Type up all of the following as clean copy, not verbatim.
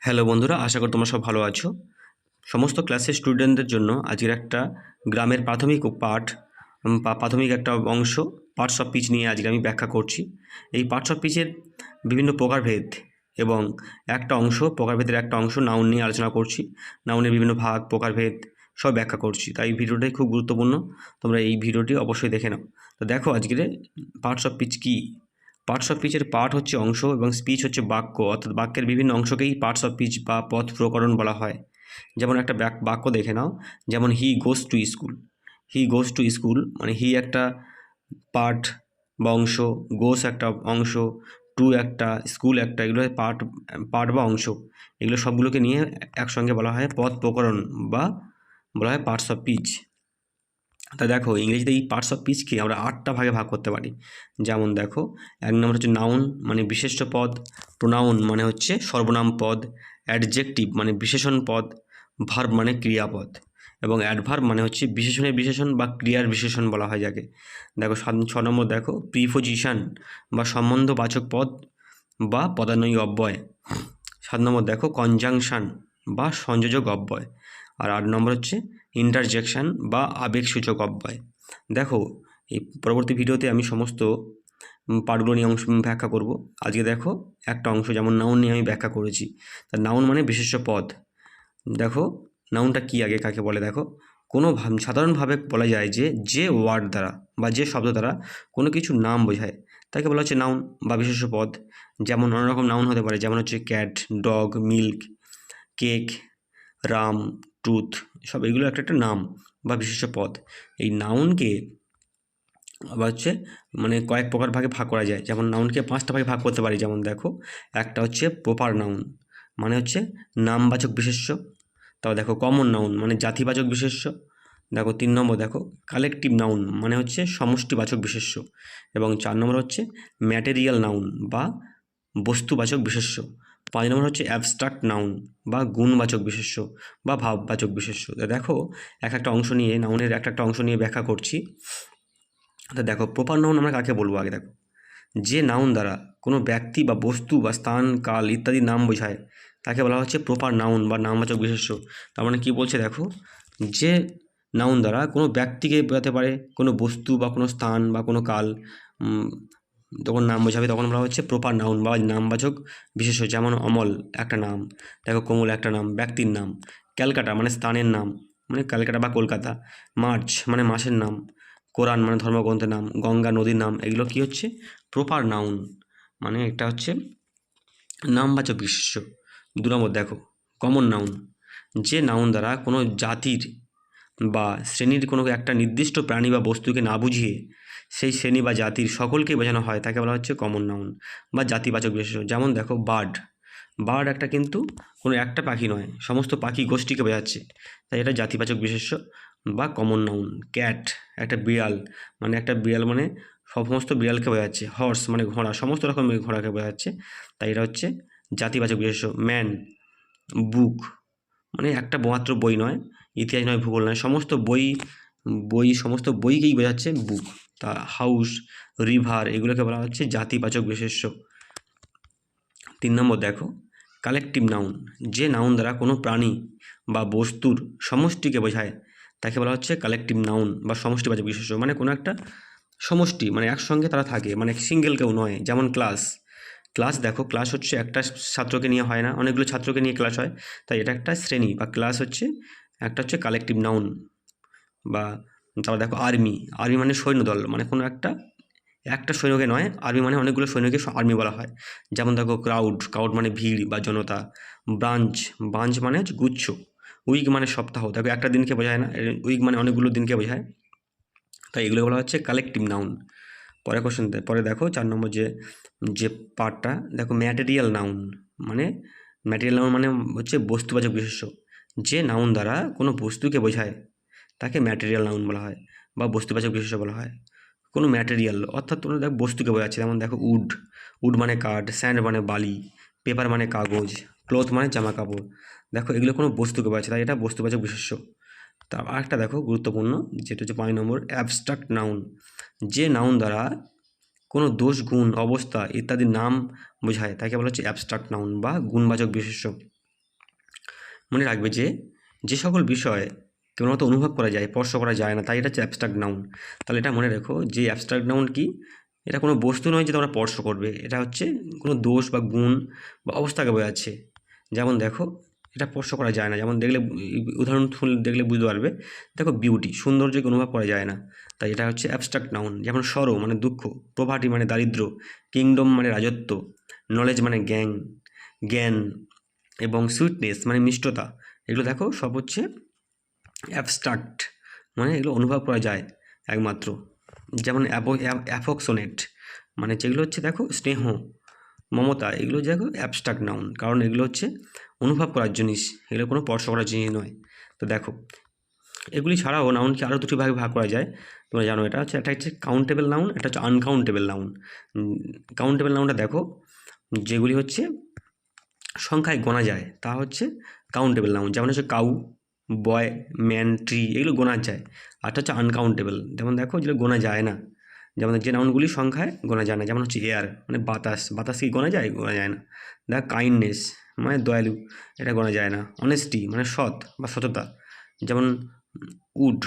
Hello বন্ধুরা, আশা করি তোমরা সব ভালো আছো। সমস্ত ক্লাসের স্টুডেন্টদের জন্য আজকের একটা গ্রামের প্রাথমিক পাঠ বা প্রাথমিক একটা অংশ পার্টস অফ পিচ নিয়ে আজকে আমি ব্যাখ্যা করছি। এই পার্টস অফ পিচের বিভিন্ন প্রকারভেদ এবং একটা অংশ প্রকারভেদের একটা অংশ নাউন নিয়ে আলোচনা করছি। নাউনের বিভিন্ন ভাগ প্রকারভেদ সব ব্যাখ্যা করছি, তাই ভিডিওটাই খুব গুরুত্বপূর্ণ। তোমরা এই ভিডিওটি অবশ্যই দেখে নাও। তো দেখো আজকের পার্টস অফ পিচ কী। পার্টস অফ পিচের পার্ট হচ্ছে অংশ এবং স্পিচ হচ্ছে বাক্য, অর্থাৎ বাক্যের বিভিন্ন অংশকেই পার্টস অফ পিচ বা পথ প্রকরণ বলা হয়। যেমন একটা বাক্য দেখে নাও, যেমন he goes to school. He goes to school মানে হি একটা পার্ট বা অংশ, গোস একটা অংশ, টু একটা, স্কুল একটা, এগুলো পার্ট পার্ট বা অংশ। এগুলো সবগুলোকে নিয়ে একসঙ্গে বলা হয় পথ প্রকরণ বা বলা হয় পার্টস অফ পিচ। তা দেখো ইংরেজিতে এই পার্টস অফ পিচকে আমরা 8টা ভাগে ভাগ করতে পারি। যেমন দেখো, 1 নম্বর হচ্ছে নাউন মানে বিশেষ্য পদ, প্রোনাউন মানে হচ্ছে সর্বনাম পদ, অ্যাডজেক্টিভ মানে বিশেষণ পদ, ভার্ব মানে ক্রিয়াপদ, এবং অ্যাডভার্ব মানে হচ্ছে বিশেষণের বিশেষণ বা ক্রিয়ার বিশেষণ বলা হয় যাকে। দেখো 6 নম্বর দেখো প্রিপোজিশন বা সম্বন্ধবাচক পদ বা পদান্বয়ী অব্যয়। 7 নম্বর দেখো কনজাংশন বা সংযোজক অব্যয়। আর 8 নম্বর হচ্ছে ইন্টারজেকশন বা আবেগসূচক অব্যয়। দেখো এই পরবর্তী ভিডিওতে আমি সমস্ত পার্টগুলো নিয়ে অংশ ব্যাখ্যা করব। আজকে দেখো একটা অংশ যেমন নাউন নিয়ে আমি ব্যাখ্যা করেছি। তা নাউন মানে বিশেষ্য পদ। দেখো নাউনটা কী, আগে কাকে বলে দেখো। কোনো সাধারণভাবে বলা যায় যে ওয়ার্ড দ্বারা বা যে শব্দ দ্বারা কোনো কিছু নাম বোঝায় তাকে বলা হচ্ছে নাউন বা বিশেষ্য পদ। যেমন অনেক রকম নাউন হতে পারে, যেমন হচ্ছে cat, dog, milk, cake, Ram, tooth, সব এগুলো একটা একটা নাম বা বিশেষ্য পদ। এই নাউনকে আবার হচ্ছে মানে কয়েক প্রকার ভাগে ভাগ করা যায়। যেমন নাউনকে 5টা ভাগে ভাগ করতে পারি। যেমন দেখো, একটা হচ্ছে প্রপার নাউন মানে হচ্ছে নামবাচক বিশেষ্য। তারপর দেখো কমন নাউন মানে জাতিবাচক বিশেষ্য। দেখো 3 নম্বর দেখো কালেকটিভ নাউন মানে হচ্ছে সমষ্টিবাচক বিশেষ্য। এবং 4 নম্বর হচ্ছে ম্যাটেরিয়াল নাউন বা বস্তুবাচক বিশেষ্য। 5 নম্বর হচ্ছে অ্যাবস্ট্রাক্ট নাউন বা গুণবাচক বিশেষ্য বা ভাববাচক বিশেষ্য। দেখো এক একটা অংশ নিয়ে, নাউনের একটা একটা অংশ নিয়ে ব্যাখ্যা করছি। তো দেখো প্রপার নাউন আমরা কাকে বলবো আগে দেখো। যে নাউন দ্বারা কোনো ব্যক্তি বা বস্তু বা স্থান, কাল ইত্যাদি নাম বোঝায় তাকে বলা হচ্ছে প্রপার নাউন বা নামবাচক বিশেষ্য। তার মানে কী বলছে দেখো, যে নাউন দ্বারা কোনো ব্যক্তিকে বোঝাতে পারে, কোনো বস্তু বা কোনো স্থান বা কোনো কাল তখন নাম বোঝাবে, তখন বলা হচ্ছে প্রপার নাউন বা নামবাচক বিশেষ্য। যেমন অমল একটা নাম, দেখো কোমল একটা নাম, ব্যক্তির নাম। ক্যালকাটা মানে স্থানের নাম, মানে ক্যালকাটা বা কলকাতা। মার্চ মানে মাসের নাম। কোরআন মানে ধর্মগ্রন্থের নাম। গঙ্গা নদীর নাম। এগুলো কি হচ্ছে প্রপার নাউন, মানে এটা হচ্ছে নামবাচক বিশেষ্য। 2 নম্বর দেখো কমন নাউন, যে নাউন দ্বারা কোনো জাতির বা শ্রেণীর কোনো একটা নির্দিষ্ট প্রাণী বা বস্তুকে না বুঝিয়ে সেই শ্রেণী বা জাতির সকলকে বোঝানো হয় তাকে বলা হচ্ছে কমন নাউন বা জাতিবাচক বিশেষ্য। যেমন দেখো বার্ড, বার্ড একটা কিন্তু কোনো একটা পাখি নয়, সমস্ত পাখি গোষ্ঠীকে বোঝাচ্ছে, তাই এটা জাতিবাচক বিশেষ্য বা কমন নাউন। ক্যাট একটা বিড়াল, মানে একটা বিড়াল মানে সমস্ত বিড়ালকে বোঝাচ্ছে। হর্স মানে ঘোড়া, সমস্ত রকমের ঘোড়াকে বোঝাচ্ছে, তাই এটা হচ্ছে জাতিবাচক বিশেষ্য। ম্যান, বুক মানে একটা মাত্র বই নয়, ইতিহাস নয়, ভূগোল নয়, সমস্ত বই সমস্ত বইকেই বোঝাচ্ছে বুক। তা হাউস, রিভার এগুলোকে বলা হচ্ছে জাতিবাচক বিশেষ্য। 3 নম্বর দেখো কালেকটিভ নাউন, যে নাউন দ্বারা কোনো প্রাণী বা বস্তুর সমষ্টিকে বোঝায় তাকে বলা হচ্ছে কালেকটিভ নাউন বা সমষ্টিবাচক বিশেষ্য। মানে কোনো একটা সমষ্টি, মানে একসঙ্গে তারা থাকে, মানে সিঙ্গেল কেউ নয়। যেমন ক্লাস, ক্লাস দেখো ক্লাস হচ্ছে একটা ছাত্রকে নিয়ে হয় না, অনেকগুলো ছাত্রকে নিয়ে ক্লাস হয়, তাই এটা একটা শ্রেণী বা ক্লাস হচ্ছে একটা হচ্ছে কালেকটিভ নাউন। বা তারপর দেখো আর্মি, আর্মি মানে সৈন্যদল, মানে কোনো একটা একটা সৈন্যকে নয়, আর্মি মানে অনেকগুলো সৈন্যকে আর্মি বলা হয়। যেমন দেখো ক্রাউড, ক্রাউড মানে ভিড় বা জনতা। ব্রাঞ্চ, ব্রাঞ্চ মানে হচ্ছে গুচ্ছ। উইক মানে সপ্তাহ, দেখো একটা দিনকে বোঝায় না, উইক মানে অনেকগুলো দিনকে বোঝায়, তাই এগুলো বলা হচ্ছে কালেকটিভ নাউন। পরে কোশ্চেন, পরে দেখো 4 নম্বর যে যে পার্টটা দেখো ম্যাটেরিয়াল নাউন, মানে ম্যাটেরিয়াল নাউন মানে হচ্ছে বস্তুবাচক বিশেষ্য। যে নাউন দ্বারা কোনো বস্তুকে বোঝায় তাকে ম্যাটেরিয়াল নাউন বলা হয় বা বস্তুবাচক বিশেষ্য বলা হয়। কোনো ম্যাটেরিয়াল অর্থাৎ তোমরা দেখো বস্তুকে বোঝাচ্ছে। যেমন দেখো উড, উড মানে কাঠ, স্যান্ড মানে বালি, পেপার মানে কাগজ, ক্লথ মানে জামা কাপড়। দেখো এগুলো কোনো বস্তুকে বোঝাচ্ছে, তাই এটা বস্তুবাচক বিশেষ্য। তা আরেকটা দেখো গুরুত্বপূর্ণ, যেটা হচ্ছে 5 নম্বর অ্যাবস্ট্রাক্ট নাউন, যে নাউন দ্বারা কোনো দোষ, গুণ, অবস্থা ইত্যাদি নাম বোঝায় তাকে বলা হচ্ছে অ্যাবস্ট্রাক্ট নাউন বা গুণবাচক বিশেষ্য। মনে রাখবে যে সকল বিষয় কেবলমাত্র অনুভব করা যায়, স্পর্শ করা যায় না, তাই এটা হচ্ছে অ্যাবস্ট্রাক্ট নাউন। তাহলে এটা মনে রেখো যে অ্যাবস্ট্রাক্ট নাউন কি, এটা কোনো বস্তু নয় যে তোমরা স্পর্শ করবে, এটা হচ্ছে কোনো দোষ বা গুণ বা অবস্থাকে বোঝাচ্ছে। যেমন দেখো, এটা স্পর্শ করা যায় না, যেমন দেখলে উদাহরণ দেখলে বুঝতে পারবে। দেখো বিউটি, সৌন্দর্যকে অনুভব করা যায় না, তাই এটা হচ্ছে অ্যাবস্ট্রাক্ট নাউন। যেমন সরো মানে দুঃখ, প্রভার্টি মানে দারিদ্র, কিংডম মানে রাজত্ব, নলেজ মানে জ্ঞান এবং সুইটনেস মানে মিষ্টতা, এগুলো দেখো সব হচ্ছে অ্যাবস্ট্রাক্ট, মানে এগুলো অনুভব করা যায় একমাত্র। যেমন অ্যাফোক্সোনেট মানে যেগুলো হচ্ছে দেখো স্নেহ, মমতা, এগুলো দেখো অ্যাবস্ট্রাক্ট নাউন, কারণ এগুলো হচ্ছে অনুভব করার জিনিস, এগুলো কোনো স্পর্শ করার জিনিস নয়। তো দেখো এগুলি ছাড়াও নাউনকে আরও দুটি ভাগে ভাগ করা যায়, তোমরা জানো এটা হচ্ছে, একটা হচ্ছে কাউন্টেবল নাউন, একটা হচ্ছে আনকাউন্টেবল নাউন। কাউন্টেবল নাউনটা দেখো যেগুলি হচ্ছে সংখ্যায় গোনা যায় তা হচ্ছে কাউন্টেবল নাউন, যেমন হচ্ছে কাউ, বয়, ম্যান, ট্রি, এগুলো গোনা যায়। আরটা হচ্ছে আনকাউন্টেবল, যেমন দেখো যেগুলো গোনা যায় না, যেমন যে নাউনগুলি সংখ্যায় গোনা যায় না, যেমন হচ্ছে এয়ার মানে বাতাস কি গোনা যায়? গোনা যায় না। দেখ কাইন্ডনেস মানে দয়ালু, এটা গোনা যায় না। অনেস্টি মানে সৎ বা সততা, যেমন উড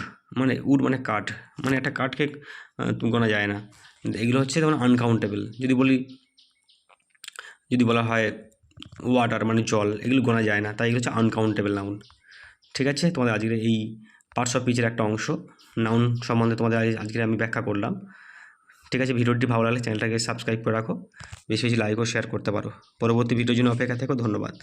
মানে কাঠ, মানে একটা কাঠকে গোনা যায় না। এগুলো হচ্ছে যেমন আনকাউন্টেবল। যদি বলা হয় ওয়াটার মানে জল, এগুলো গোনা যায় না, তাই এগুলো হচ্ছে আনকাউন্টেবল নাউন। ঠিক আছে, তোমাদের আজকের এই পার্টস অফ স্পিচের একটা অংশ নাউন সম্বন্ধে তোমাদের আজকে আমি ব্যাখ্যা করলাম। ঠিক আছে, ভিডিওটি ভালো লাগলে চ্যানেলটাকে সাবস্ক্রাইব করে রাখো, বেশি বেশি লাইক ও শেয়ার করতে পারো। পরবর্তী ভিডিওর জন্য অপেক্ষা থেকো। ধন্যবাদ।